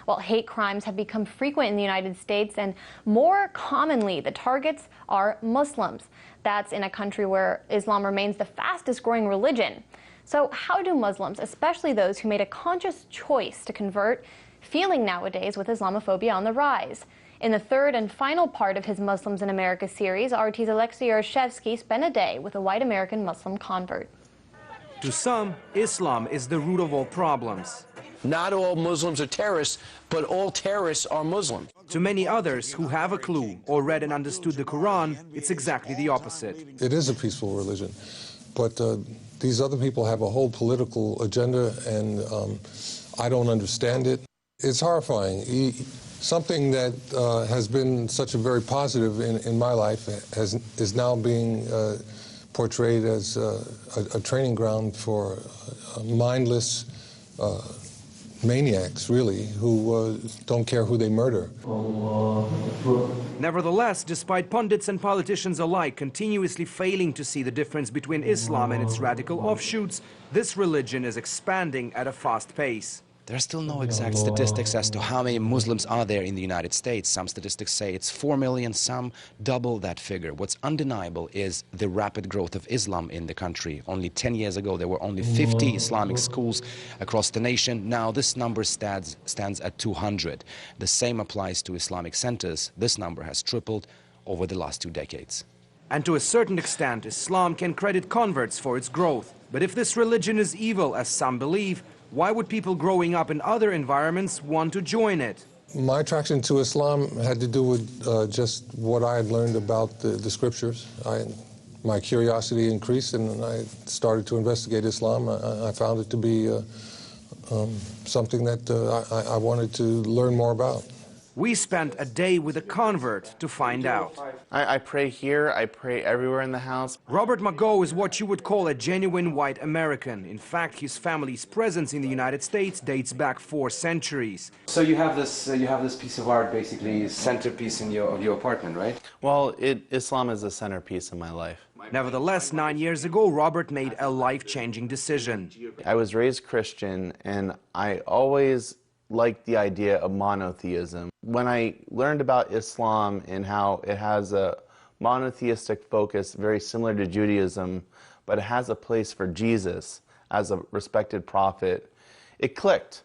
Well, hate crimes have become frequent in the United States, and more commonly, the targets are Muslims. That's in a country where Islam remains the fastest growing religion. So how do Muslims, especially those who made a conscious choice to convert, feeling nowadays with Islamophobia on the rise? In the third and final part of his Muslims in America series, RT's Alexei Yaroshevsky spent a day with a white American Muslim convert. To some, Islam is the root of all problems. Not all Muslims are terrorists, but all terrorists are Muslim. To many others who have a clue or read and understood the Quran, it's exactly the opposite. It is a peaceful religion, but these other people have a whole political agenda, and I don't understand it. It's horrifying. Something that has been such a very positive in my life is now being portrayed as a training ground for mindless maniacs, really, who don't care who they murder. Nevertheless, despite pundits and politicians alike continuously failing to see the difference between Islam and its radical offshoots, this religion is expanding at a fast pace. There are still no exact statistics as to how many Muslims are there in the United States. Some statistics say it's 4 million, some double that figure. What's undeniable is the rapid growth of Islam in the country. Only 10 years ago, there were only 50 Islamic schools across the nation. Now this number stands at 200. The same applies to Islamic centers. This number has tripled over the last 2 decades. And to a certain extent, Islam can credit converts for its growth. But if this religion is evil, as some believe, why would people growing up in other environments want to join it? My attraction to Islam had to do with just what I had learned about the scriptures. My curiosity increased, and I started to investigate Islam. I found it to be something that I wanted to learn more about. We spent a day with a convert to find out. I pray here, I pray everywhere in the house. Robert Mago is what you would call a genuine white American. In fact, his family's presence in the United States dates back 4 centuries. So you have this piece of art, basically centerpiece in your apartment, right? Well, Islam is a centerpiece in my life. Nevertheless, 9 years ago, Robert made a life-changing decision. I was raised Christian, and I always liked the idea of monotheism. When I learned about Islam and how it has a monotheistic focus very similar to Judaism, but it has a place for Jesus as a respected prophet, it clicked.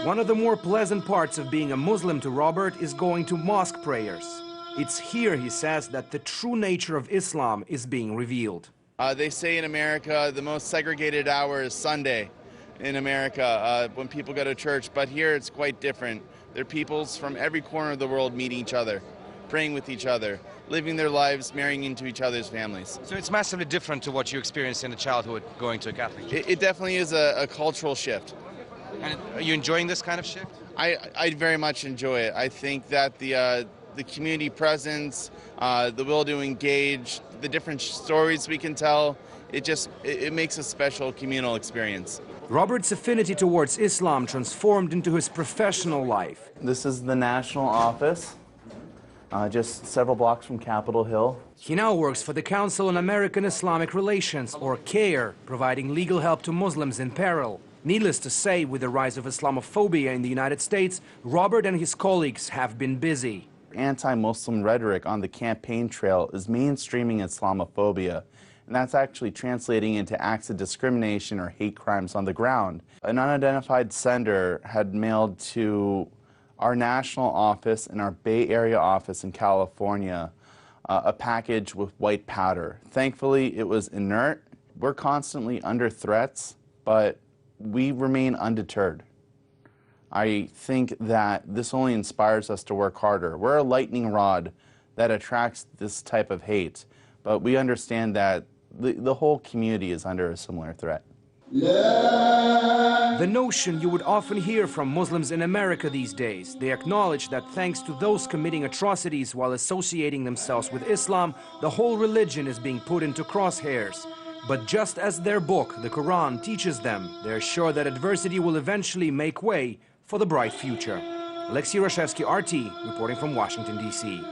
One of the more pleasant parts of being a Muslim to Robert is going to mosque prayers. It's here, he says, that the true nature of Islam is being revealed. They say in America the most segregated hour is Sunday. In America, when people go to church, but here it's quite different. There are peoples from every corner of the world meeting each other, praying with each other, living their lives, marrying into each other's families. So it's massively different to what you experienced in a childhood going to a Catholic church. It definitely is a cultural shift. And are you enjoying this kind of shift? I very much enjoy it. I think that the community presence, the will to engage, the different stories we can tell, it makes a special communal experience. Robert's affinity towards Islam transformed into his professional life. This is the national office, just several blocks from Capitol Hill. He now works for the Council on American Islamic Relations, or CAIR, providing legal help to Muslims in peril. Needless to say, with the rise of Islamophobia in the United States, Robert and his colleagues have been busy. Anti-Muslim rhetoric on the campaign trail is mainstreaming Islamophobia. And that's actually translating into acts of discrimination or hate crimes on the ground. An unidentified sender had mailed to our national office and our Bay Area office in California a package with white powder. Thankfully, it was inert. We're constantly under threats, but we remain undeterred. I think that this only inspires us to work harder. We're a lightning rod that attracts this type of hate, but we understand that the whole community is under a similar threat. The notion you would often hear from Muslims in America these days. They acknowledge that thanks to those committing atrocities while associating themselves with Islam, the whole religion is being put into crosshairs. But just as their book, the Quran, teaches them, they're sure that adversity will eventually make way for the bright future. Alexei Yaroshevsky, RT, reporting from Washington, D.C.